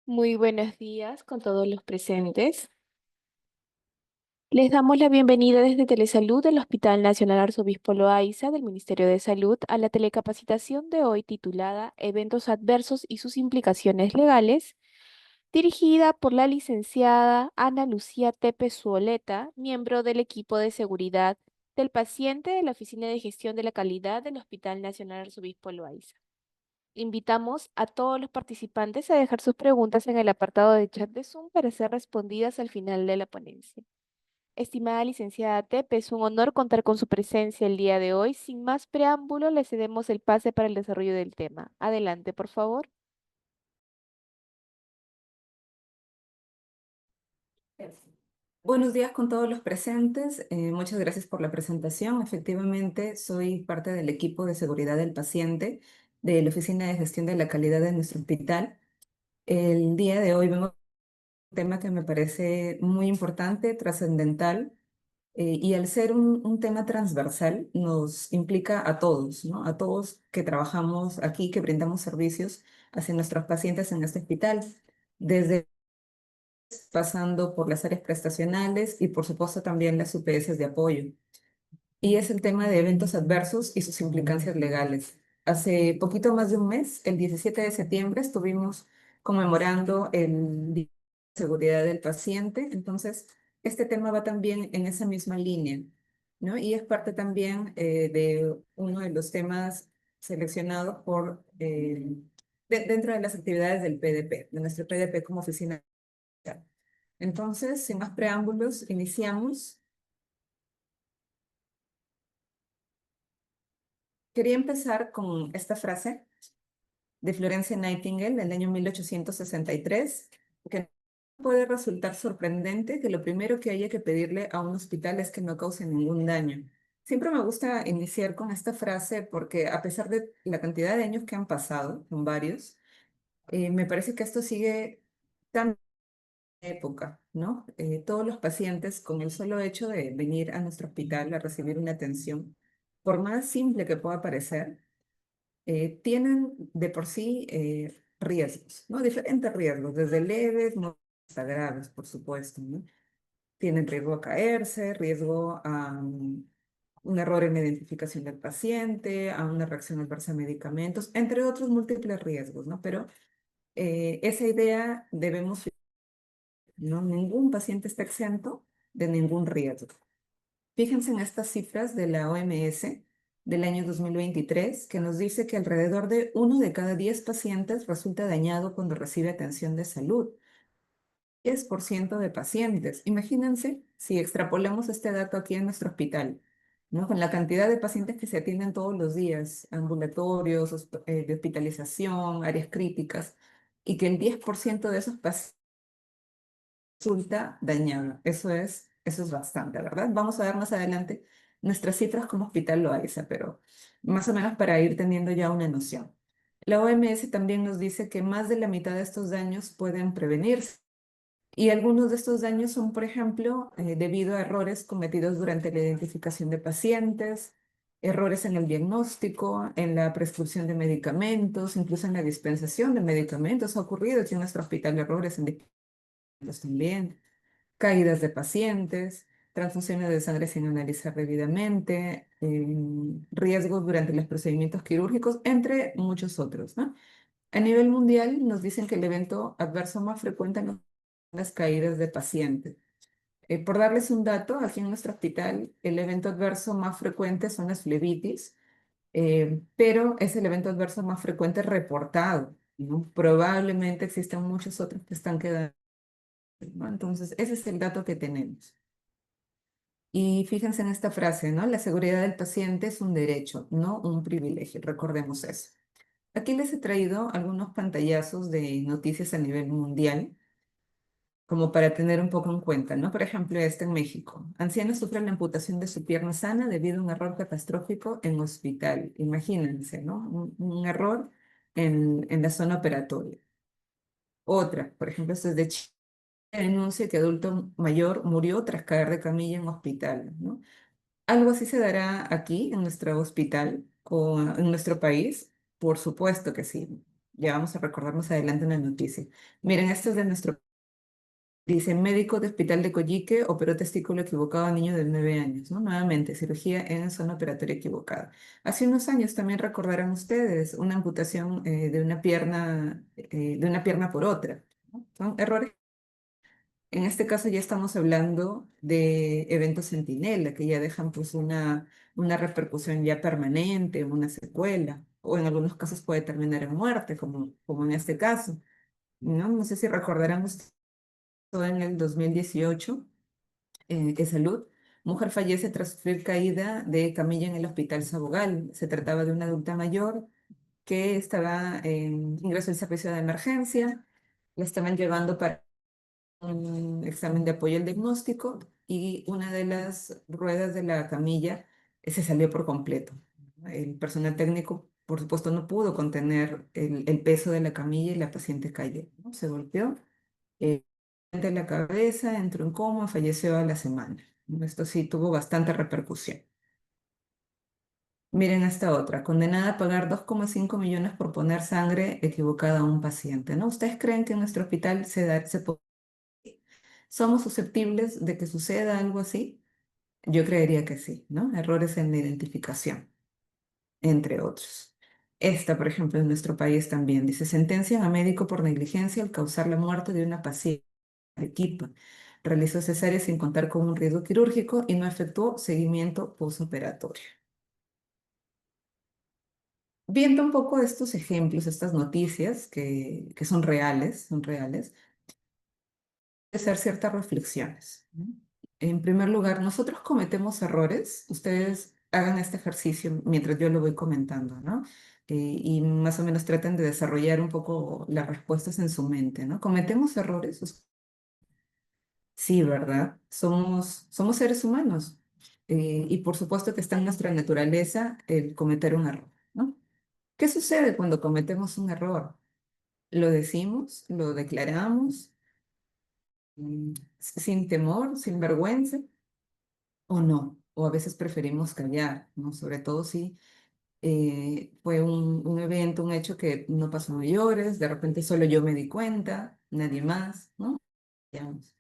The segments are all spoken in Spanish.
Muy buenos días con todos los presentes. Les damos la bienvenida desde Telesalud del Hospital Nacional Arzobispo Loaiza del Ministerio de Salud a la telecapacitación de hoy titulada Eventos adversos y sus implicaciones legales, dirigida por la licenciada Ana Lucía Tepe Zuoleta, miembro del equipo de seguridad del paciente de la Oficina de Gestión de la Calidad del Hospital Nacional Arzobispo Loaiza. Invitamos a todos los participantes a dejar sus preguntas en el apartado de chat de Zoom para ser respondidas al final de la ponencia. Estimada licenciada Tepe, es un honor contar con su presencia el día de hoy. Sin más preámbulo, le cedemos el pase para el desarrollo del tema. Adelante, por favor. Buenos días con todos los presentes. Muchas gracias por la presentación. Efectivamente, soy parte del equipo de seguridad del paciente de la Oficina de Gestión de la Calidad de nuestro hospital. El día de hoy vemos un tema que me parece muy importante, trascendental, y al ser un tema transversal, nos implica a todos, ¿no? A todos que trabajamos aquí, que brindamos servicios hacia nuestros pacientes en este hospital. Desde pasando por las áreas prestacionales y por supuesto también las UPS de apoyo. Y es el tema de eventos adversos y sus implicancias legales. Hace poquito más de un mes, el 17 de septiembre, estuvimos conmemorando el Día de Seguridad del Paciente. Entonces, este tema va también en esa misma línea, ¿no? Y es parte también de uno de los temas seleccionados dentro de las actividades del PDP, de nuestro PDP como oficina. Entonces, sin más preámbulos, iniciamos. Quería empezar con esta frase de Florence Nightingale del año 1863, que puede resultar sorprendente que lo primero que haya que pedirle a un hospital es que no cause ningún daño. Siempre me gusta iniciar con esta frase porque a pesar de la cantidad de años que han pasado, son varios, me parece que esto sigue tan época, ¿no? Todos los pacientes, con el solo hecho de venir a nuestro hospital a recibir una atención, por más simple que pueda parecer, tienen de por sí riesgos, ¿no? Diferentes riesgos, desde leves, no hasta graves, por supuesto, ¿no? Tienen riesgo a caerse, riesgo a un error en la identificación del paciente, a una reacción adversa a medicamentos, entre otros múltiples riesgos, ¿no? Pero esa idea debemos, ¿no? Ningún paciente está exento de ningún riesgo. Fíjense en estas cifras de la OMS del año 2023, que nos dice que alrededor de 1 de cada 10 pacientes resulta dañado cuando recibe atención de salud. 10% de pacientes. Imagínense si extrapolamos este dato aquí en nuestro hospital, ¿no? Con la cantidad de pacientes que se atienden todos los días, ambulatorios, de hospitalización, áreas críticas, y que el 10% de esos pacientes resulta dañado. Eso es bastante, ¿verdad? Vamos a ver más adelante nuestras cifras como Hospital Loaiza, pero más o menos para ir teniendo ya una noción. La OMS también nos dice que más de la mitad de estos daños pueden prevenirse. Y algunos de estos daños son, por ejemplo, debido a errores cometidos durante la identificación de pacientes, errores en el diagnóstico, en la prescripción de medicamentos, incluso en la dispensación de medicamentos. Ha ocurrido aquí en nuestro hospital errores en medicamentos también, caídas de pacientes, transfusiones de sangre sin analizar debidamente, riesgos durante los procedimientos quirúrgicos, entre muchos otros, ¿no? A nivel mundial nos dicen que el evento adverso más frecuente no son las caídas de pacientes. Por darles un dato, aquí en nuestro hospital el evento adverso más frecuente son las flebitis, pero es el evento adverso más frecuente reportado, ¿no? Probablemente existen muchos otros que están quedando, ¿no? Entonces, ese es el dato que tenemos. Y fíjense en esta frase, ¿no? La seguridad del paciente es un derecho, no un privilegio. Recordemos eso. Aquí les he traído algunos pantallazos de noticias a nivel mundial, como para tener un poco en cuenta, ¿no? Por ejemplo, este en México. Anciano sufre la amputación de su pierna sana debido a un error catastrófico en hospital. Imagínense, ¿no? Un error en la zona operatoria. Otra, por ejemplo, esto es de Chile, denuncia que adulto mayor murió tras caer de camilla en hospital, ¿no? ¿Algo así se dará aquí en nuestro hospital o en nuestro país? Por supuesto que sí. Ya vamos a recordar más adelante una noticia. Miren, esto es de nuestro. Dice, médico de Hospital de Coyique operó testículo equivocado a niño de 9 años, ¿no? Nuevamente, cirugía en zona operatoria equivocada. Hace unos años también recordarán ustedes una amputación de una pierna por otra, ¿no? Son errores. En este caso ya estamos hablando de eventos centinela, que ya dejan pues una repercusión ya permanente, una secuela, o en algunos casos puede terminar en muerte, como en este caso, ¿no? No sé si recordarán ustedes en el 2018 en salud. Mujer fallece tras sufrir caída de camilla en el Hospital Sabogal. Se trataba de una adulta mayor que estaba en ingreso al servicio de emergencia. La estaban llevando para un examen de apoyo al diagnóstico y una de las ruedas de la camilla se salió por completo. El personal técnico, por supuesto, no pudo contener el peso de la camilla y la paciente cayó, ¿no? Se golpeó de la cabeza, entró en coma, falleció a la semana. Esto sí tuvo bastante repercusión. Miren esta otra, condenada a pagar 2,5 millones por poner sangre equivocada a un paciente, ¿no? ¿Ustedes creen que en nuestro hospital somos susceptibles de que suceda algo así? Yo creería que sí, ¿no? Errores en la identificación, entre otros. Esta, por ejemplo, en nuestro país también dice, sentencian a médico por negligencia al causar la muerte de una paciente. Arequipa. Realizó cesárea sin contar con un riesgo quirúrgico y no efectuó seguimiento posoperatorio. Viendo un poco estos ejemplos, estas noticias que son reales, hacer ciertas reflexiones, ¿no? En primer lugar, nosotros cometemos errores. Ustedes hagan este ejercicio mientras yo lo voy comentando, ¿no? Y más o menos traten de desarrollar un poco las respuestas en su mente, ¿no? ¿Cometemos errores? Sí, ¿verdad? Somos seres humanos. Y por supuesto que está en nuestra naturaleza el cometer un error, ¿no? ¿Qué sucede cuando cometemos un error? ¿Lo decimos? ¿Lo declaramos? ¿Sin temor? ¿Sin vergüenza? ¿O no? O a veces preferimos callar, ¿no? Sobre todo si fue un evento, un hecho que no pasó a mayores, de repente solo yo me di cuenta, nadie más, ¿no? Digamos.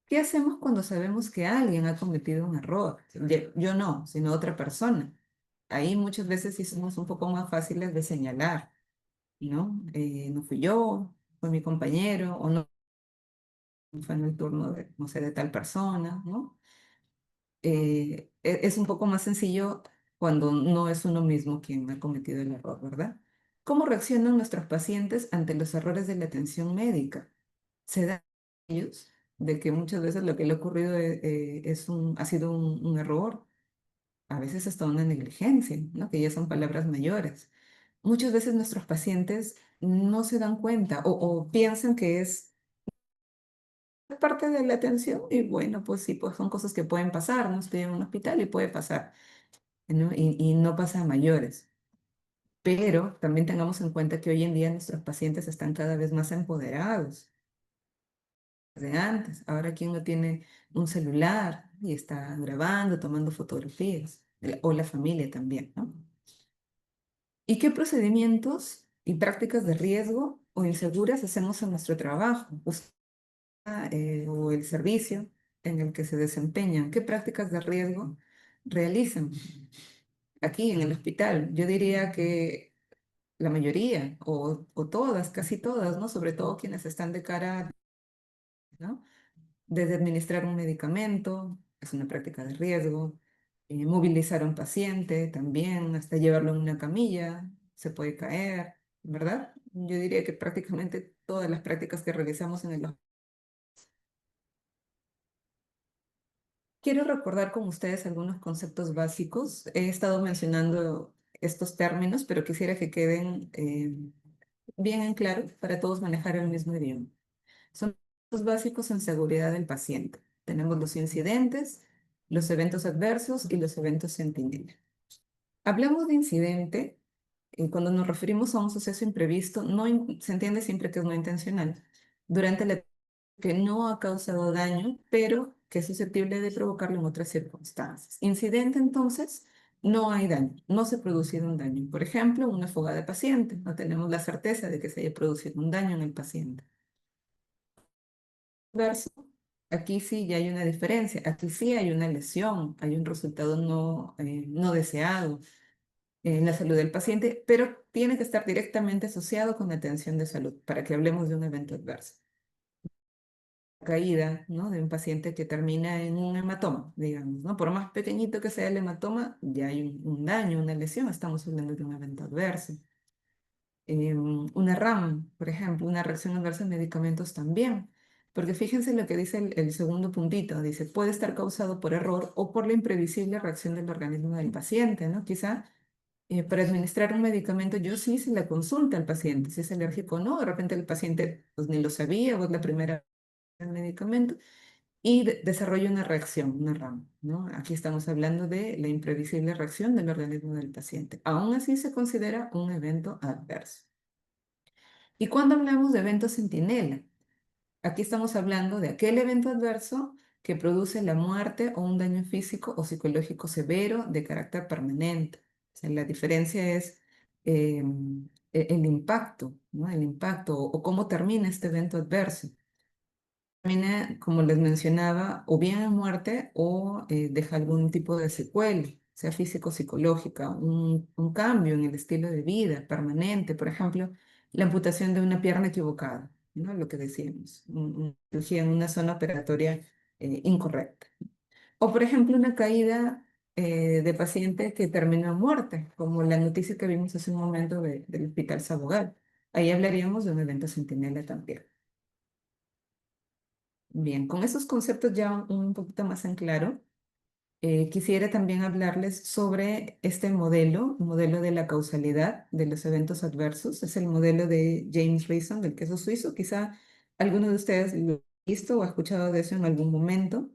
¿Qué hacemos cuando sabemos que alguien ha cometido un error? Yo no, sino otra persona. Ahí muchas veces sí somos un poco más fáciles de señalar, ¿no? No fui yo, fue mi compañero, o no fue en el turno de, no sé, de tal persona, ¿no? Es un poco más sencillo cuando no es uno mismo quien ha cometido el error, ¿verdad? ¿Cómo reaccionan nuestros pacientes ante los errores de la atención médica? Se dan ellos de que muchas veces lo que le ha ocurrido ha sido un error, a veces hasta una negligencia, ¿no? Que ya son palabras mayores. Muchas veces nuestros pacientes no se dan cuenta o piensan que es parte de la atención y bueno, pues sí, pues son cosas que pueden pasar, ¿no? Estoy en un hospital y puede pasar, ¿no? Y no pasa a mayores. Pero también tengamos en cuenta que hoy en día nuestros pacientes están cada vez más empoderados de antes. Ahora, ¿quién no tiene un celular y está grabando, tomando fotografías? O la familia también, ¿no? ¿Y qué procedimientos y prácticas de riesgo o inseguras hacemos en nuestro trabajo? O el servicio en el que se desempeñan. ¿Qué prácticas de riesgo realizan aquí en el hospital? Yo diría que la mayoría o todas, casi todas, ¿no? Sobre todo quienes están de cara, ¿no? Desde administrar un medicamento, es una práctica de riesgo, movilizar a un paciente también, hasta llevarlo en una camilla, se puede caer, ¿verdad? Yo diría que prácticamente todas las prácticas que realizamos en el hospital. Quiero recordar con ustedes algunos conceptos básicos. He estado mencionando estos términos, pero quisiera que queden bien en claro para todos manejar el mismo idioma. Son los básicos en seguridad del paciente. Tenemos los incidentes, los eventos adversos y los eventos centinela. Hablamos de incidente cuando nos referimos a un suceso imprevisto, se entiende siempre que es no intencional. Durante la que no ha causado daño, pero que es susceptible de provocarlo en otras circunstancias. Incidente, entonces, no hay daño, no se ha producido un daño. Por ejemplo, una fuga de paciente, no tenemos la certeza de que se haya producido un daño en el paciente. Verso, aquí sí ya hay una diferencia, aquí sí hay una lesión, hay un resultado no deseado en la salud del paciente, pero tiene que estar directamente asociado con la atención de salud para que hablemos de un evento adverso. Caída, ¿no? De un paciente que termina en un hematoma, digamos, ¿no? Por más pequeñito que sea el hematoma, ya hay un daño, una lesión, estamos hablando de un evento adverso. Una RAM, por ejemplo, una reacción adversa en medicamentos también. Porque fíjense lo que dice el segundo puntito, dice, puede estar causado por error o por la imprevisible reacción del organismo del paciente, ¿no? Quizá para administrar un medicamento yo sí hice la consulta al paciente, si es alérgico o no, de repente el paciente pues ni lo sabía o es la primera vez el medicamento y desarrolla una reacción, una RAM, ¿no? Aquí estamos hablando de la imprevisible reacción del organismo del paciente. Aún así se considera un evento adverso. ¿Y cuando hablamos de evento centinela? Aquí estamos hablando de aquel evento adverso que produce la muerte o un daño físico o psicológico severo de carácter permanente. O sea, la diferencia es el impacto, ¿no? El impacto o cómo termina este evento adverso. Termina, como les mencionaba, o bien en muerte o deja algún tipo de secuela, sea físico o psicológica, un cambio en el estilo de vida permanente, por ejemplo, la amputación de una pierna equivocada, ¿no? Lo que decíamos, una cirugía en una zona operatoria incorrecta. O, por ejemplo, una caída de paciente que terminó en muerte, como la noticia que vimos hace un momento del Hospital Sabogal. Ahí hablaríamos de un evento centinela también. Bien, con esos conceptos ya un poquito más en claro, quisiera también hablarles sobre este modelo, un modelo de la causalidad de los eventos adversos. Es el modelo de James Reason del queso suizo. Quizá alguno de ustedes lo ha visto o ha escuchado de eso en algún momento.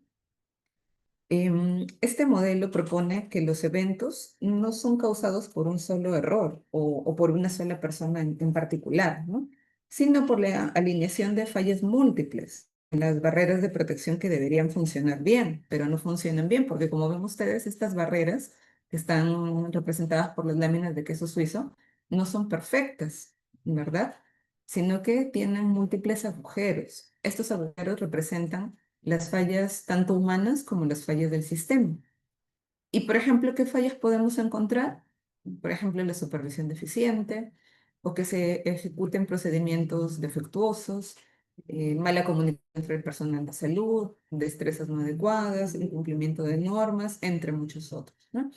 Este modelo propone que los eventos no son causados por un solo error o por una sola persona en particular, ¿no? Sino por la alineación de fallas múltiples, las barreras de protección que deberían funcionar bien, pero no funcionan bien, porque como ven ustedes, estas barreras que están representadas por las láminas de queso suizo no son perfectas, ¿verdad? Sino que tienen múltiples agujeros. Estos agujeros representan las fallas tanto humanas como las fallas del sistema. Y, por ejemplo, ¿qué fallas podemos encontrar? Por ejemplo, la supervisión deficiente o que se ejecuten procedimientos defectuosos, mala comunicación entre el personal de salud, destrezas no adecuadas, incumplimiento de normas, entre muchos otros, ¿no?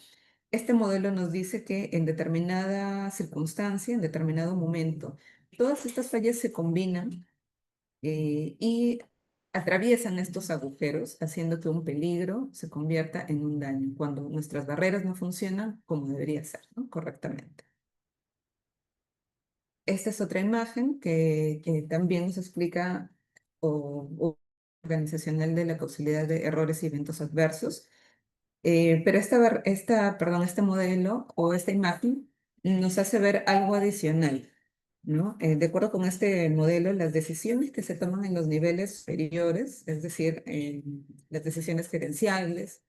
Este modelo nos dice que en determinada circunstancia, en determinado momento, todas estas fallas se combinan y atraviesan estos agujeros, haciendo que un peligro se convierta en un daño cuando nuestras barreras no funcionan como debería ser, ¿no? Correctamente. Esta es otra imagen que también nos explica o organizacional de la causalidad de errores y eventos adversos. Pero perdón, este modelo o esta imagen nos hace ver algo adicional, ¿no? De acuerdo con este modelo, las decisiones que se toman en los niveles superiores, es decir, las decisiones gerenciales,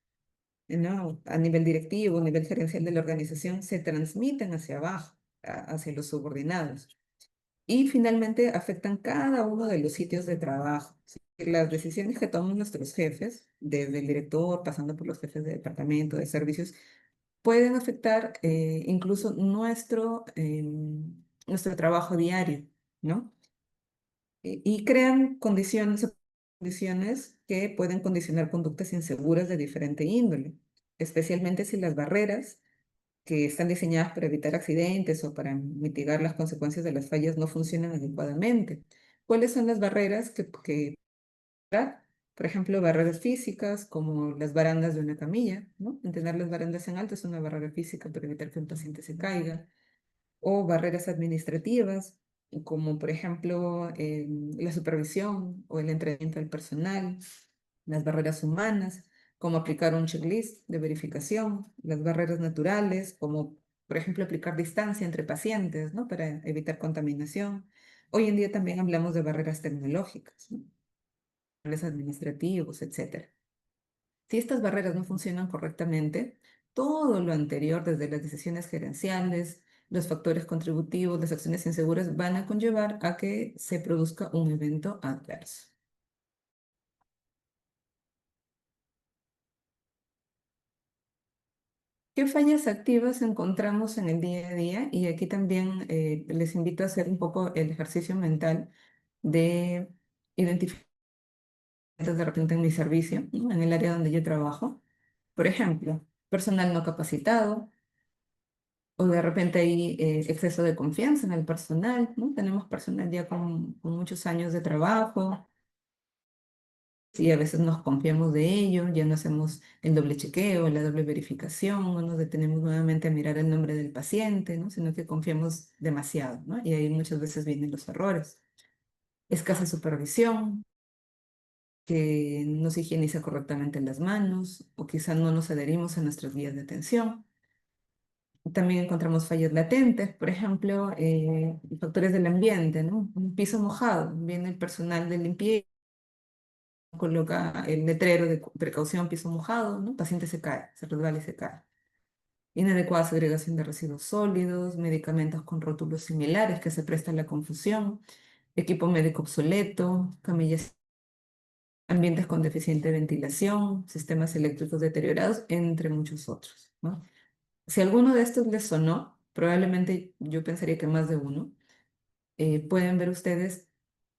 ¿no? A nivel directivo, a nivel gerencial de la organización, se transmiten hacia abajo, hacia los subordinados y finalmente afectan cada uno de los sitios de trabajo. ¿Sí? Las decisiones que toman nuestros jefes, desde el director, pasando por los jefes de departamento, de servicios, pueden afectar incluso nuestro trabajo diario, ¿no? Y crean condiciones que pueden condicionar conductas inseguras de diferente índole, especialmente si las barreras que están diseñadas para evitar accidentes o para mitigar las consecuencias de las fallas no funcionan adecuadamente. ¿Cuáles son las barreras por ejemplo, barreras físicas como las barandas de una camilla, ¿no? Mantener las barandas en alto es una barrera física para evitar que un paciente se caiga. O barreras administrativas, como por ejemplo la supervisión o el entrenamiento del personal. Las barreras humanas, como aplicar un checklist de verificación. Las barreras naturales, como por ejemplo aplicar distancia entre pacientes, ¿no? Para evitar contaminación. Hoy en día también hablamos de barreras tecnológicas, ¿no? Administrativos, etcétera. Si estas barreras no funcionan correctamente, todo lo anterior, desde las decisiones gerenciales, los factores contributivos, las acciones inseguras, van a conllevar a que se produzca un evento adverso. ¿Qué fallas activas encontramos en el día a día? Y aquí también les invito a hacer un poco el ejercicio mental de identificar de repente en mi servicio, ¿no? En el área donde yo trabajo. Por ejemplo, personal no capacitado o de repente hay exceso de confianza en el personal, ¿no? Tenemos personal ya con muchos años de trabajo y a veces nos confiamos de ello, ya no hacemos el doble chequeo, la doble verificación, no nos detenemos nuevamente a mirar el nombre del paciente, ¿no? Sino que confiamos demasiado, ¿no? Y ahí muchas veces vienen los errores. Escasa supervisión, que no se higieniza correctamente las manos o quizá no nos adherimos a nuestras vías de atención. También encontramos fallas latentes, por ejemplo, factores del ambiente, ¿no? Un piso mojado, viene el personal de limpieza, coloca el letrero de precaución, piso mojado, ¿no? El paciente se cae, se resbala y se cae. Inadecuada segregación de residuos sólidos, medicamentos con rótulos similares que se prestan a la confusión, equipo médico obsoleto, camillas, ambientes con deficiente ventilación, sistemas eléctricos deteriorados, entre muchos otros, ¿no? Si alguno de estos les sonó, probablemente yo pensaría que más de uno, pueden ver ustedes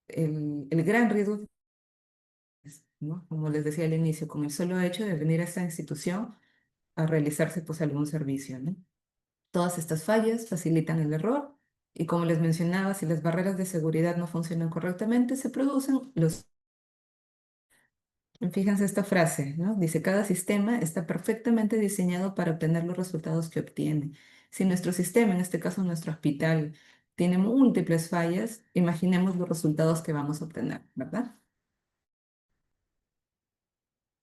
el gran riesgo, ¿no? Como les decía al inicio, con el solo hecho de venir a esta institución a realizarse pues algún servicio, ¿no? Todas estas fallas facilitan el error y como les mencionaba, si las barreras de seguridad no funcionan correctamente, se producen los... Fíjense esta frase, ¿no? Dice, cada sistema está perfectamente diseñado para obtener los resultados que obtiene. Si nuestro sistema, en este caso nuestro hospital, tiene múltiples fallas, imaginemos los resultados que vamos a obtener, ¿verdad?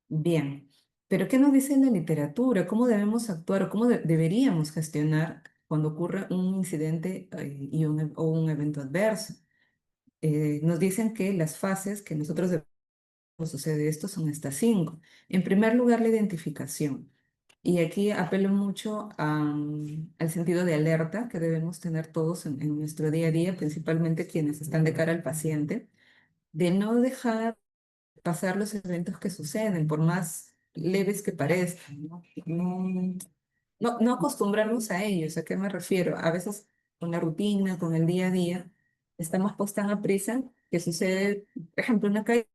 Bien, pero ¿qué nos dice la literatura? ¿Cómo debemos actuar o cómo deberíamos gestionar cuando ocurre un incidente o un evento adverso? Nos dicen que las fases que nosotros debemos sucede esto son estas cinco. En primer lugar, la identificación. Y aquí apelo mucho al sentido de alerta que debemos tener todos en nuestro día a día, principalmente quienes están de cara al paciente, de no dejar pasar los eventos que suceden, por más leves que parezcan, ¿no? No acostumbrarnos a ellos. ¿A qué me refiero? A veces con la rutina, con el día a día, estamos pues tan a prisa que sucede, por ejemplo, una caída,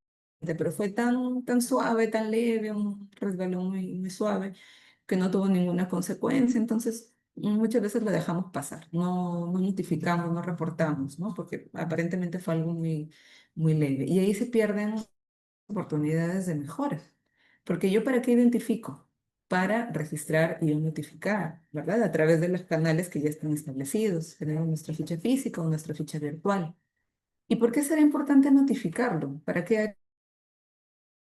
pero fue tan suave, tan leve, un resbalón muy suave, que no tuvo ninguna consecuencia. Entonces, muchas veces lo dejamos pasar, no notificamos, no reportamos, ¿no? Porque aparentemente fue algo muy leve. Y ahí se pierden oportunidades de mejora. Porque yo para qué identifico? Para registrar y notificar, ¿verdad? A través de los canales que ya están establecidos. Tenemos nuestra ficha física o nuestra ficha virtual. ¿Y por qué será importante notificarlo? ¿Para qué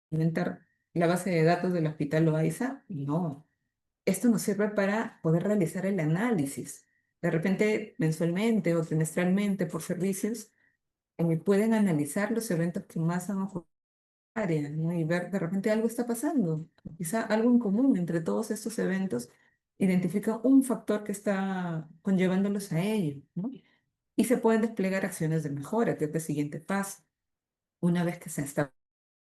alimentar la base de datos del Hospital Loaiza? No. Esto nos sirve para poder realizar el análisis. De repente, mensualmente o trimestralmente por servicios, pueden analizar los eventos que más han ocurrido área, ¿no? Y ver de repente algo está pasando, quizá algo en común entre todos estos eventos, identifica un factor que está conllevándolos a ello, ¿no? Y se pueden desplegar acciones de mejora, que es el siguiente paso. Una vez que se establece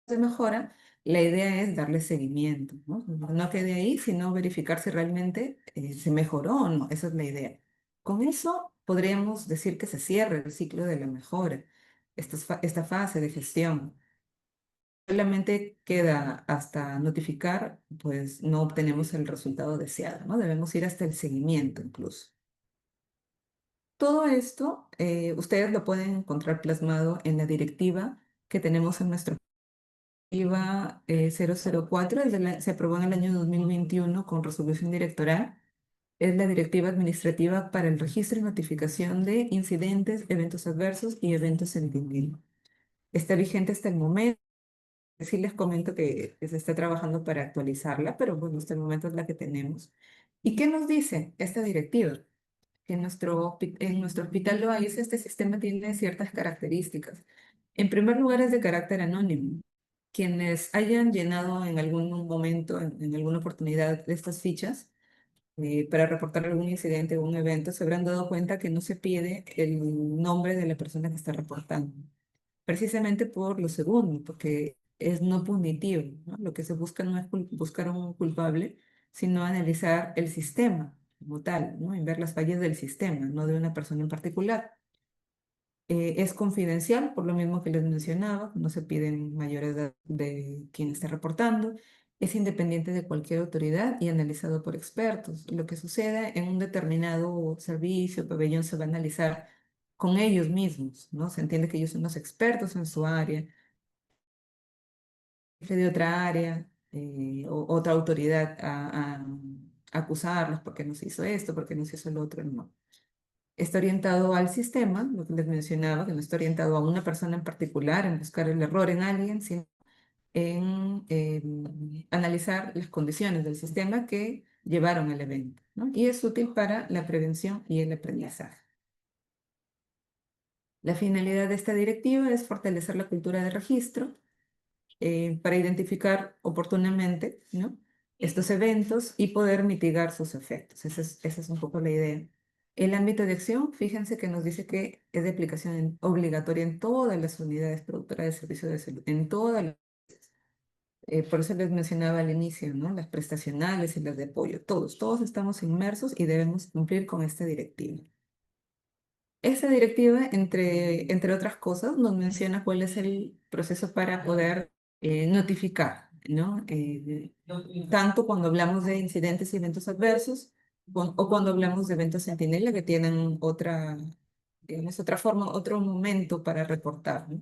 de mejora, la idea es darle seguimiento, ¿no? No quede ahí, sino verificar si realmente se mejoró o no, esa es la idea. Con eso podríamos decir que se cierra el ciclo de la mejora, esta fase de gestión solamente queda hasta notificar, pues no obtenemos el resultado deseado, ¿no? Debemos ir hasta el seguimiento incluso. Todo esto ustedes lo pueden encontrar plasmado en la directiva que tenemos en nuestra directiva 004, se aprobó en el año 2021 con resolución directoral. Es la directiva administrativa para el registro y notificación de incidentes, eventos adversos y eventos en línea. Está vigente hasta el momento. Sí les comento que se está trabajando para actualizarla, pero bueno, hasta el momento es la que tenemos. ¿Y qué nos dice esta directiva? Que en nuestro hospital Loaiza este sistema tiene ciertas características. En primer lugar, es de carácter anónimo. Quienes hayan llenado en algún momento, en alguna oportunidad, estas fichas, para reportar algún incidente o un evento, se habrán dado cuenta que no se pide el nombre de la persona que está reportando, precisamente por lo segundo, porque es no punitivo, ¿no? Lo que se busca no es buscar un culpable, sino analizar el sistema como tal, ¿no? Y ver las fallas del sistema, no de una persona en particular. Es confidencial, por lo mismo que les mencionaba, no se piden mayores de quien esté reportando, es independiente de cualquier autoridad y analizado por expertos. Lo que sucede en un determinado servicio o pabellón se va a analizar con ellos mismos, ¿no? Se entiende que ellos son los expertos en su área, jefe de otra área, o otra autoridad a acusarlos porque no se hizo esto, porque no se hizo lo otro, no. Está orientado al sistema, lo que les mencionaba, que no está orientado a una persona en particular, en buscar el error en alguien, sino en analizar las condiciones del sistema que llevaron al evento, ¿no? Y es útil para la prevención y el aprendizaje. La finalidad de esta directiva es fortalecer la cultura de registro para identificar oportunamente, ¿no? estos eventos y poder mitigar sus efectos. Esa es un poco la idea. El ámbito de acción, fíjense que nos dice que es de aplicación obligatoria en todas las unidades productoras de servicios de salud, en todas por eso les mencionaba al inicio, ¿no? Las prestacionales y las de apoyo, todos estamos inmersos y debemos cumplir con esta directiva. Esta directiva, entre otras cosas, nos menciona cuál es el proceso para poder notificar, ¿no? Tanto cuando hablamos de incidentes y eventos adversos, o cuando hablamos de eventos centinela que tienen otra, digamos, otra forma, otro momento para reportar, ¿no?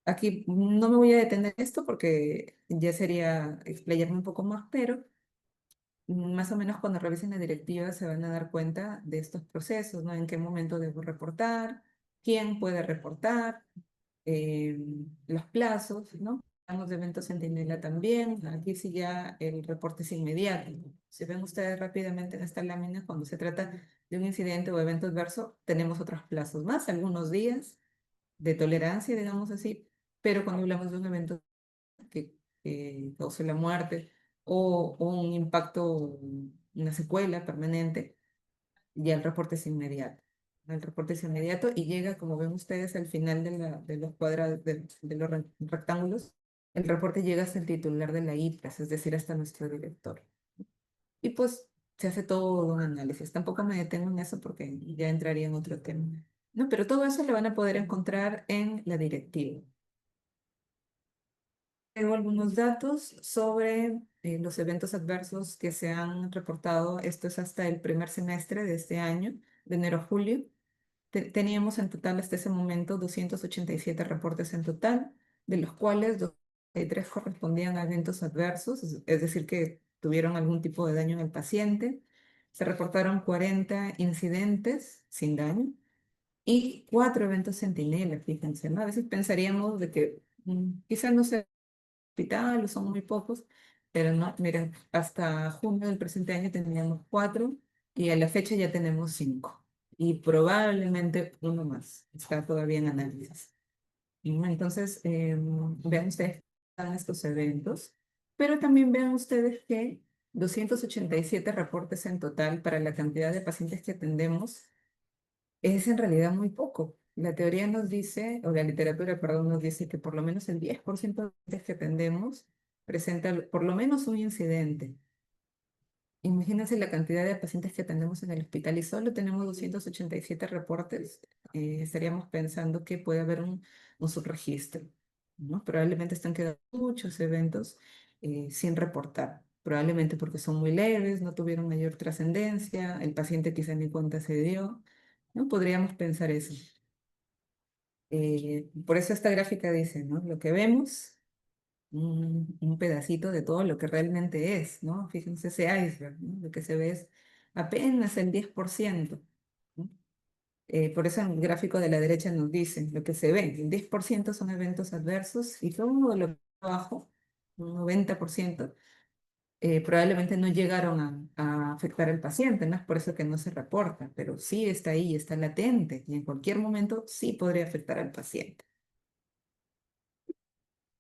Aquí no me voy a detener en esto porque ya sería explayarme un poco más, pero más o menos cuando revisen la directiva se van a dar cuenta de estos procesos, ¿no? En qué momento debo reportar, quién puede reportar, eh, los plazos, ¿no? Hablamos de eventos centinela también, aquí sí ya el reporte es inmediato. Si ven ustedes rápidamente en esta lámina, cuando se trata de un incidente o evento adverso, tenemos otros plazos más, algunos días de tolerancia, digamos así, pero cuando hablamos de un evento que cause la muerte o un impacto, una secuela permanente, ya el reporte es inmediato. El reporte es inmediato y llega, como ven ustedes, al final de los cuadrados, de los rectángulos, el reporte llega hasta el titular de la IPRAS, es decir, hasta nuestro director. Y pues se hace todo un análisis. Tampoco me detengo en eso porque ya entraría en otro tema. No, pero todo eso lo van a poder encontrar en la directiva. Tengo algunos datos sobre los eventos adversos que se han reportado. Esto es hasta el primer semestre de este año, de enero a julio. Teníamos en total hasta ese momento 287 reportes en total, de los cuales 203 correspondían a eventos adversos, es decir, que tuvieron algún tipo de daño en el paciente. Se reportaron 40 incidentes sin daño y 4 eventos centinela, fíjense, ¿no? A veces pensaríamos de que quizás no se hospital, o son muy pocos, pero no, miren, hasta junio del presente año teníamos 4 y a la fecha ya tenemos 5 y probablemente uno más, está todavía en análisis. Entonces, vean ustedes que están estos eventos, pero también vean ustedes que 287 reportes en total para la cantidad de pacientes que atendemos es en realidad muy poco. La teoría nos dice, o la literatura, perdón, nos dice que por lo menos el 10% de pacientes que atendemos presenta por lo menos un incidente. Imagínense la cantidad de pacientes que atendemos en el hospital y solo tenemos 287 reportes. Estaríamos pensando que puede haber un subregistro, ¿no? Probablemente están quedando muchos eventos sin reportar. Probablemente porque son muy leves, no tuvieron mayor trascendencia, el paciente quizá ni cuenta se dio, ¿no? Podríamos pensar eso. Por eso esta gráfica dice, ¿no? Lo que vemos, un pedacito de todo lo que realmente es, ¿no? Fíjense ese iceberg, ¿no? Lo que se ve es apenas el 10%, ¿no? Por eso en el gráfico de la derecha nos dice, lo que se ve, el 10% son eventos adversos y todo lo que abajo, un 90%, probablemente no llegaron a afectar al paciente, ¿no? Es por eso que no se reporta, pero sí está ahí, está latente y en cualquier momento sí podría afectar al paciente.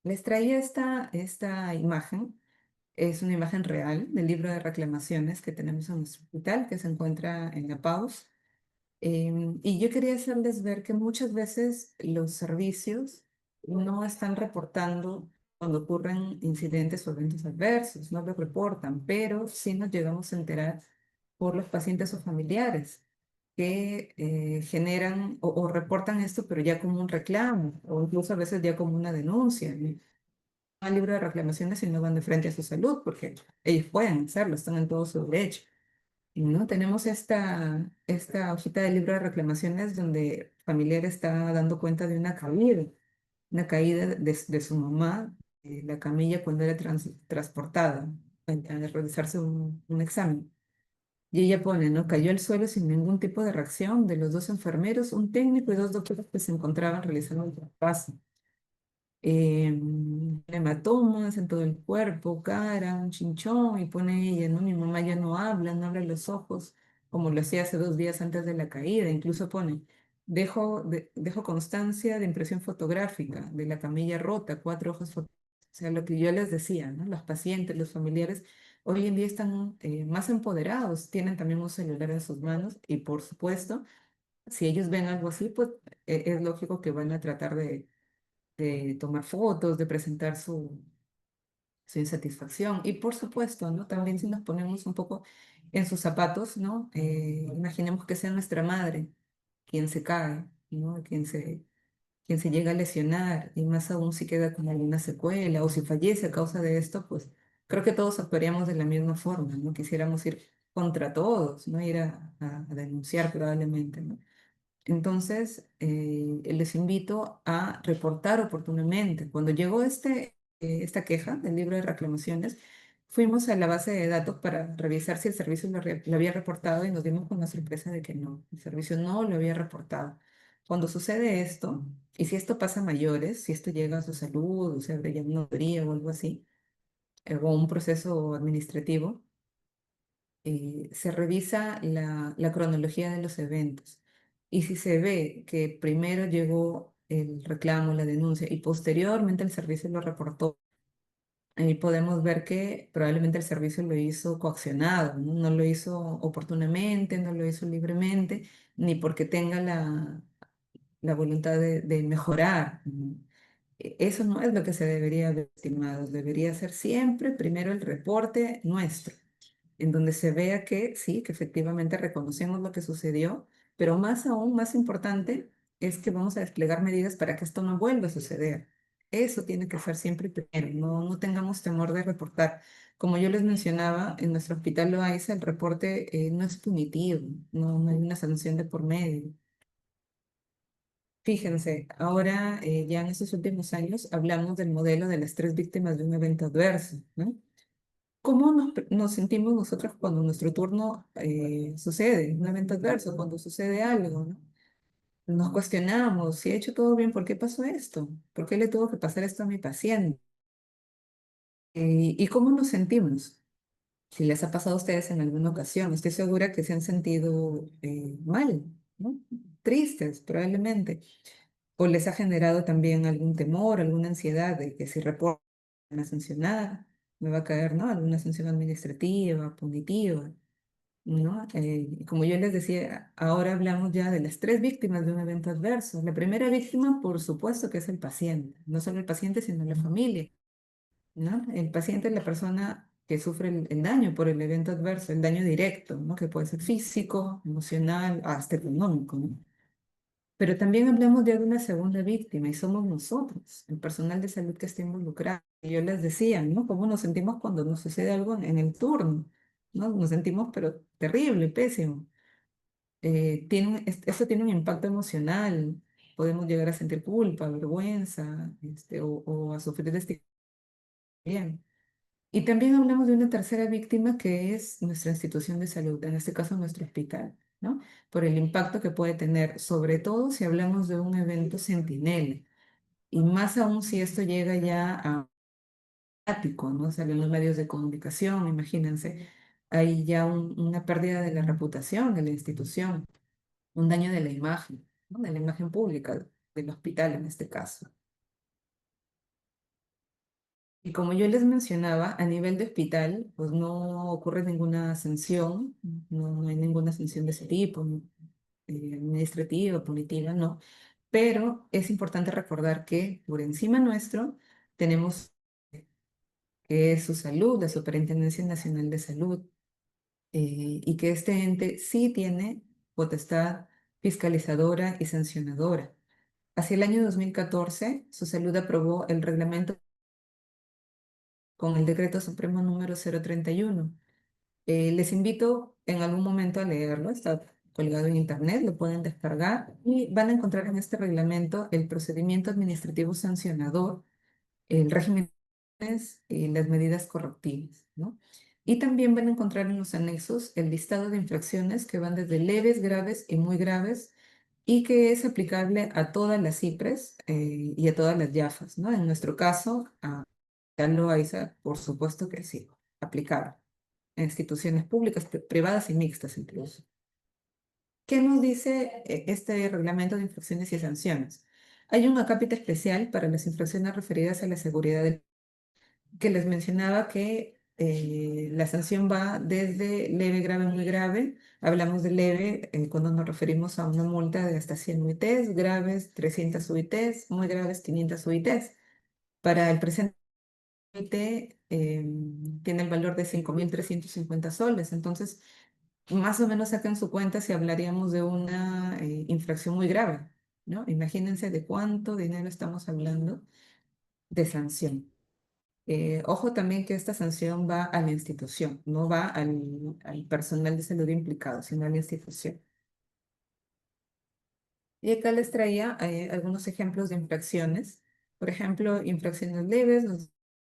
Les traía esta imagen Es una imagen real del libro de reclamaciones que tenemos en nuestro hospital, que se encuentra en La Paz. Y yo quería hacerles ver que muchas veces los servicios no están reportando cuando ocurren incidentes o eventos adversos, no lo reportan, pero sí nos llegamos a enterar por los pacientes o familiares que generan o reportan esto, pero ya como un reclamo, o incluso a veces ya como una denuncia. ¿No? Al libro de reclamaciones y no van de frente a su salud, porque ellos pueden hacerlo, están en todo su derecho. Y no tenemos esta hojita del libro de reclamaciones donde familiar está dando cuenta de una caída de su mamá, la camilla cuando era transportada a realizarse un examen. Y ella pone, ¿no? Cayó al suelo sin ningún tipo de reacción de los dos enfermeros, un técnico y dos doctores que se encontraban realizando el traspaso. Hematomas en todo el cuerpo, cara, un chinchón, y pone ella, ¿no? Mi mamá ya no habla, no abre los ojos, como lo hacía hace 2 días antes de la caída. Incluso pone, dejo constancia de impresión fotográfica de la camilla rota, 4 hojas fotográficas. O sea, lo que yo les decía, ¿no? Los pacientes, los familiares, hoy en día están más empoderados, tienen también un celular en sus manos, y por supuesto, si ellos ven algo así, pues es lógico que van a tratar de tomar fotos, de presentar su insatisfacción. Y por supuesto, ¿no? También si nos ponemos un poco en sus zapatos, ¿no? Imaginemos que sea nuestra madre quien se cae, ¿no? Quien se llega a lesionar, y más aún si queda con alguna secuela o si fallece a causa de esto, pues creo que todos actuaríamos de la misma forma, ¿no? Quisiéramos ir contra todos, ¿no? Ir a denunciar probablemente, ¿no? Entonces, les invito a reportar oportunamente. Cuando llegó esta queja del libro de reclamaciones, fuimos a la base de datos para revisar si el servicio lo había reportado, y nos dimos con la sorpresa de que no, el servicio no lo había reportado. Cuando sucede esto, y si esto pasa a mayores, si esto llega a su salud, o se abre ya una auditoría o algo así, o un proceso administrativo, se revisa la cronología de los eventos. Y si se ve que primero llegó el reclamo, la denuncia, y posteriormente el servicio lo reportó, ahí podemos ver que probablemente el servicio lo hizo coaccionado, ¿no? No lo hizo oportunamente, no lo hizo libremente, ni porque tenga la voluntad de mejorar, ¿no? Eso no es lo que se debería haber estimado. Debería ser siempre primero el reporte nuestro, en donde se vea que sí, que efectivamente reconocemos lo que sucedió, pero más aún, más importante, es que vamos a desplegar medidas para que esto no vuelva a suceder. Eso tiene que ser siempre primero, no tengamos temor de reportar. Como yo les mencionaba, en nuestro hospital Loaiza el reporte no es punitivo, no hay una sanción de por medio. Fíjense, ahora ya en estos últimos años hablamos del modelo de las 3 víctimas de un evento adverso, ¿no? ¿Cómo nos sentimos nosotros cuando nuestro turno sucede, un evento adverso, cuando sucede algo, ¿no? Nos cuestionamos, si he hecho todo bien, ¿por qué pasó esto? ¿Por qué le tuvo que pasar esto a mi paciente? ¿Y cómo nos sentimos? Si les ha pasado a ustedes en alguna ocasión, estoy segura que se han sentido mal, ¿no? Tristes, probablemente. O les ha generado también algún temor, alguna ansiedad de que si reporto me van a sancionar, me va a caer, ¿no? Alguna sanción administrativa, punitiva, ¿no? Como yo les decía, ahora hablamos ya de las 3 víctimas de un evento adverso. La primera víctima, por supuesto, que es el paciente, no solo el paciente, sino la familia, ¿no? El paciente es la persona que sufre el daño por el evento adverso, el daño directo, ¿no? Que puede ser físico, emocional, hasta económico, ¿no? Pero también hablamos de una segunda víctima, y somos nosotros, el personal de salud que está involucrado. Y yo les decía, ¿no? ¿Cómo nos sentimos cuando nos sucede algo en el turno? ¿No? Nos sentimos, pero terrible, pésimo. Esto tiene un impacto emocional. Podemos llegar a sentir culpa, vergüenza, o a sufrir de estigma. Y también hablamos de una tercera víctima, que es nuestra institución de salud, en este caso nuestro hospital, ¿no? Por el impacto que puede tener, sobre todo si hablamos de un evento centinela, y más aún si esto llega ya a ático, ¿no? Salen los medios de comunicación, imagínense, hay ya una pérdida de la reputación de la institución, un daño de la imagen, ¿no? De la imagen pública del hospital en este caso. Y como yo les mencionaba, a nivel de hospital, pues no ocurre ninguna sanción, no hay ninguna sanción de ese tipo, ¿no? Administrativa, punitiva, no. Pero es importante recordar que por encima nuestro tenemos que es su salud, la Superintendencia Nacional de Salud, y que este ente sí tiene potestad fiscalizadora y sancionadora. Hacia el año 2014, su salud aprobó el reglamento con el decreto supremo número 031. Les invito en algún momento a leerlo, está colgado en internet, lo pueden descargar y van a encontrar en este reglamento el procedimiento administrativo sancionador, el régimen y las medidas correctivas, ¿no? Y también van a encontrar en los anexos el listado de infracciones que van desde leves, graves y muy graves y que es aplicable a todas las IPRES y a todas las YAFAs, ¿no? En nuestro caso, a Loaiza, por supuesto que sí, aplicable a instituciones públicas, privadas y mixtas incluso. ¿Qué nos dice este reglamento de infracciones y sanciones? Hay un acápite especial para las infracciones referidas a la seguridad que les mencionaba que la sanción va desde leve, grave, muy grave. Hablamos de leve cuando nos referimos a una multa de hasta 100 UITs, graves 300 UITs, muy graves 500 UITs. Para el presente tiene el valor de 5.350 soles. Entonces, más o menos saquen su cuenta si hablaríamos de una infracción muy grave, ¿no? Imagínense de cuánto dinero estamos hablando de sanción. Ojo también que esta sanción va a la institución, no va al personal de salud implicado, sino a la institución. Y acá les traía algunos ejemplos de infracciones. Por ejemplo, infracciones leves,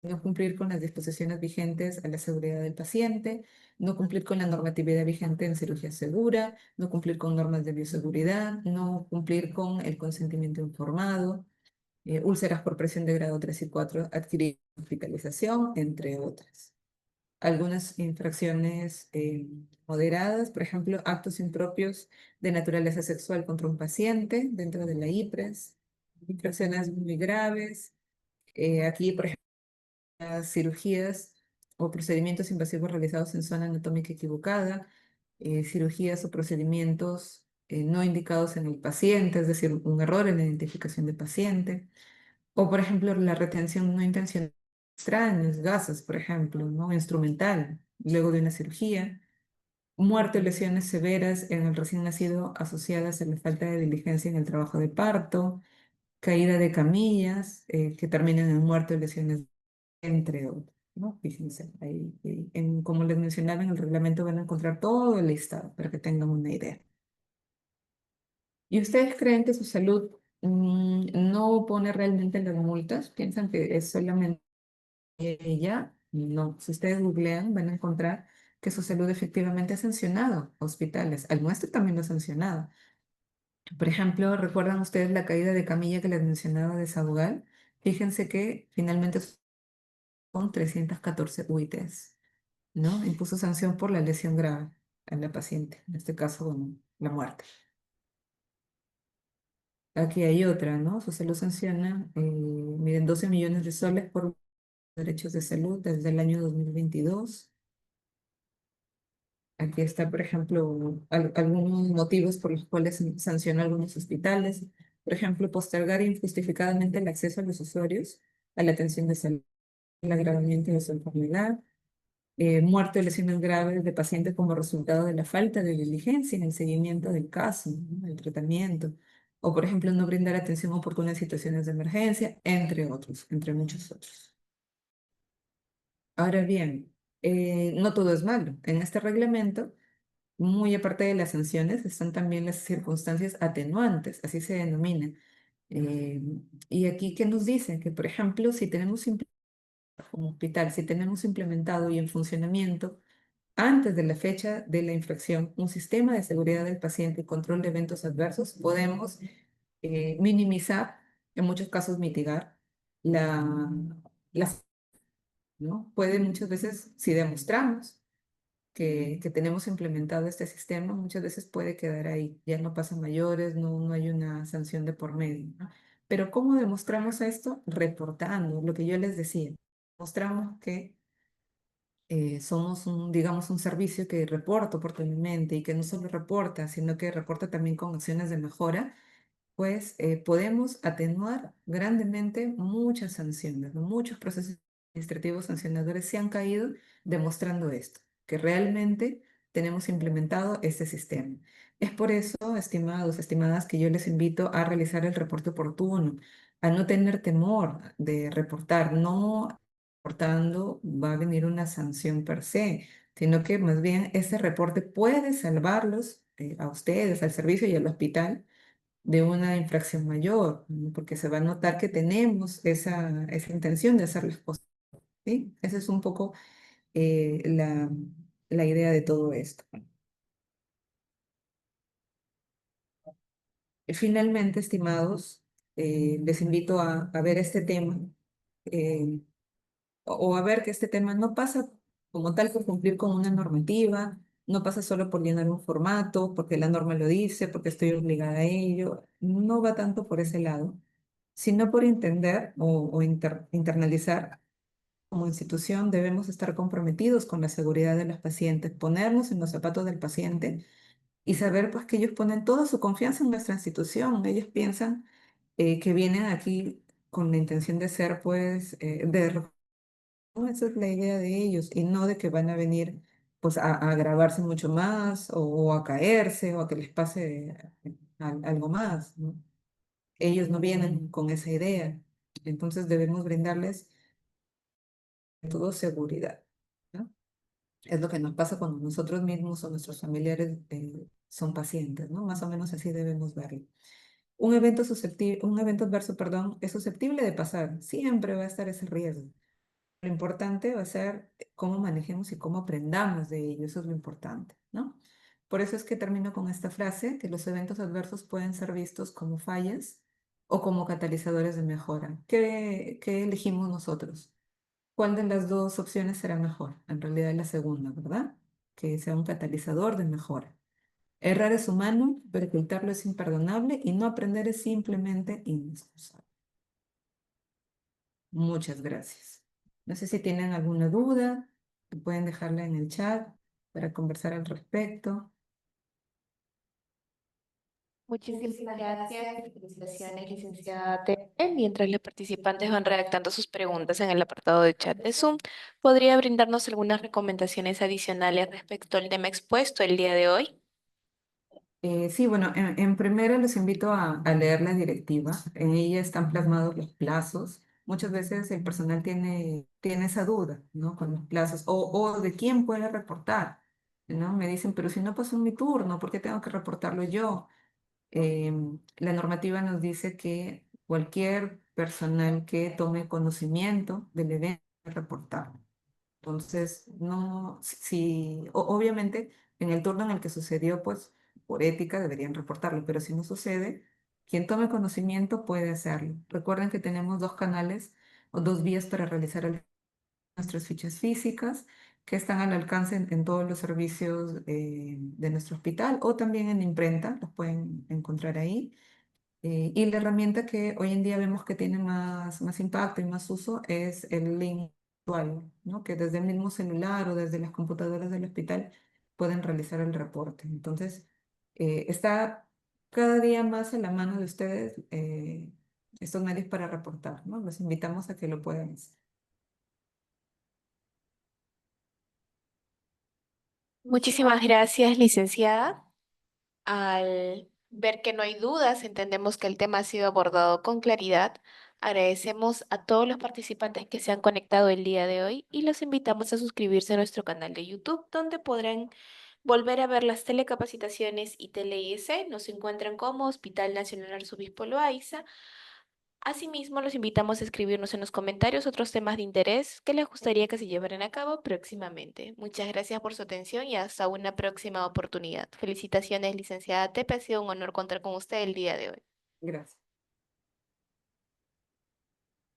no cumplir con las disposiciones vigentes a la seguridad del paciente, no cumplir con la normatividad vigente en cirugía segura, no cumplir con normas de bioseguridad, no cumplir con el consentimiento informado, úlceras por presión de grado 3 y 4, adquirir hospitalización, entre otras. Algunas infracciones moderadas, por ejemplo, actos impropios de naturaleza sexual contra un paciente dentro de la IPRES, infracciones muy graves. Aquí, por ejemplo, las cirugías o procedimientos invasivos realizados en zona anatómica equivocada, cirugías o procedimientos no indicados en el paciente, es decir, un error en la identificación del paciente. O, por ejemplo, la retención no intencional de extraños, gases, por ejemplo, ¿no? Instrumental, luego de una cirugía. Muerte o lesiones severas en el recién nacido asociadas a la falta de diligencia en el trabajo de parto. Caída de camillas que terminan en muerte o lesiones, entre otros, ¿no? Fíjense, como les mencionaba, en el reglamento van a encontrar todo el listado para que tengan una idea. ¿Y ustedes creen que su salud no pone realmente las multas? ¿Piensan que es solamente ella? No, si ustedes googlean van a encontrar que su salud efectivamente ha sancionado hospitales. Al nuestro también lo ha sancionado. Por ejemplo, ¿recuerdan ustedes la caída de camilla que les mencionaba de Sabugal? Fíjense que finalmente son 314 UITs, ¿no? Impuso sanción por la lesión grave a la paciente, en este caso, bueno, la muerte. Aquí hay otra, ¿no? Su salud sanciona, miren, 12 millones de soles por derechos de salud desde el año 2022. Aquí está, por ejemplo, algunos motivos por los cuales sancionó algunos hospitales. Por ejemplo, postergar injustificadamente el acceso a los usuarios a la atención de salud, el agravamiento de su enfermedad, muerte o lesiones graves de pacientes como resultado de la falta de diligencia en el seguimiento del caso, ¿no? El tratamiento. O, por ejemplo, no brindar atención oportuna en situaciones de emergencia, entre otros, entre muchos otros. Ahora bien, no todo es malo. En este reglamento, muy aparte de las sanciones, están también las circunstancias atenuantes, así se denominan. Eh, y aquí, ¿qué nos dicen? Que, por ejemplo, si tenemos como hospital, si tenemos implementado y en funcionamiento, antes de la fecha de la infracción, un sistema de seguridad del paciente y control de eventos adversos, podemos minimizar, en muchos casos mitigar, la, las, ¿no? Puede muchas veces, si demostramos que tenemos implementado este sistema, muchas veces puede quedar ahí, ya no pasa mayores, no hay una sanción de por medio, ¿no? Pero ¿cómo demostramos esto? Reportando, lo que yo les decía. Mostramos que somos digamos, un servicio que reporta oportunamente y que no solo reporta, sino que reporta también con acciones de mejora, pues podemos atenuar grandemente muchas sanciones, ¿no? Muchos procesos administrativos sancionadores se han caído demostrando esto, que realmente tenemos implementado este sistema. Es por eso, estimados, estimadas, que yo les invito a realizar el reporte oportuno, a no tener temor de reportar. No reportando va a venir una sanción per se, sino que más bien ese reporte puede salvarlos a ustedes, al servicio y al hospital de una infracción mayor, ¿no? Porque se va a notar que tenemos esa intención de hacer las cosas, ¿sí? Esa es un poco la idea de todo esto. Finalmente, estimados, les invito a ver este tema eh, o a ver que este tema no pasa como tal por cumplir con una normativa, no pasa solo por llenar un formato, porque la norma lo dice, porque estoy obligada a ello, no va tanto por ese lado, sino por entender o internalizar. Como institución debemos estar comprometidos con la seguridad de los pacientes, ponernos en los zapatos del paciente y saber pues que ellos ponen toda su confianza en nuestra institución. Ellos piensan que vienen aquí con la intención de ser pues ¿no? Esa es la idea de ellos y no de que van a venir pues a agravarse mucho más o a caerse o a que les pase algo más, ¿no? Ellos no vienen con esa idea. Entonces debemos brindarles todo seguridad, ¿no? Es lo que nos pasa cuando nosotros mismos o nuestros familiares son pacientes, ¿no? Más o menos así debemos verlo. Un evento adverso, perdón, es susceptible de pasar. Siempre va a estar ese riesgo. Lo importante va a ser cómo manejemos y cómo aprendamos de ello. Eso es lo importante, ¿no? Por eso es que termino con esta frase, que los eventos adversos pueden ser vistos como fallas o como catalizadores de mejora. ¿Qué elegimos nosotros? ¿Cuál de las dos opciones será mejor? En realidad es la segunda, ¿verdad? Que sea un catalizador de mejora. Errar es humano, pero ocultarlo es imperdonable y no aprender es simplemente inexcusable. Muchas gracias. No sé si tienen alguna duda, pueden dejarla en el chat para conversar al respecto. Muchísimas gracias y felicitaciones, licenciada Tere. Mientras los participantes van redactando sus preguntas en el apartado de chat de Zoom, ¿podría brindarnos algunas recomendaciones adicionales respecto al tema expuesto el día de hoy? Sí, bueno, en primera los invito a leer la directiva. En ella están plasmados los plazos. Muchas veces el personal tiene esa duda, ¿no? Con los plazos o de quién puede reportar, ¿no? Me dicen, pero si no pasó mi turno, ¿por qué tengo que reportarlo yo? La normativa nos dice que cualquier personal que tome conocimiento del evento debe reportarlo. Entonces, no, obviamente en el turno en el que sucedió, pues por ética deberían reportarlo, pero si no sucede, quien tome conocimiento puede hacerlo. Recuerden que tenemos dos canales o dos vías para realizar nuestras fichas físicas que están al alcance en todos los servicios de nuestro hospital o también en imprenta, los pueden encontrar ahí. Y la herramienta que hoy en día vemos que tiene más impacto y más uso es el link virtual, ¿no? Que desde el mismo celular o desde las computadoras del hospital pueden realizar el reporte. Entonces, está cada día más a la mano de ustedes estos medios para reportar, ¿no? Los invitamos a que lo puedan hacer. Muchísimas gracias, licenciada. Al ver que no hay dudas, entendemos que el tema ha sido abordado con claridad. Agradecemos a todos los participantes que se han conectado el día de hoy y los invitamos a suscribirse a nuestro canal de YouTube, donde podrán volver a ver las telecapacitaciones y tele-IS. Nos encuentran como Hospital Nacional Arzobispo Loaiza. Asimismo, los invitamos a escribirnos en los comentarios otros temas de interés que les gustaría que se llevaran a cabo próximamente. Muchas gracias por su atención y hasta una próxima oportunidad. Felicitaciones, licenciada Tepe. Ha sido un honor contar con usted el día de hoy. Gracias.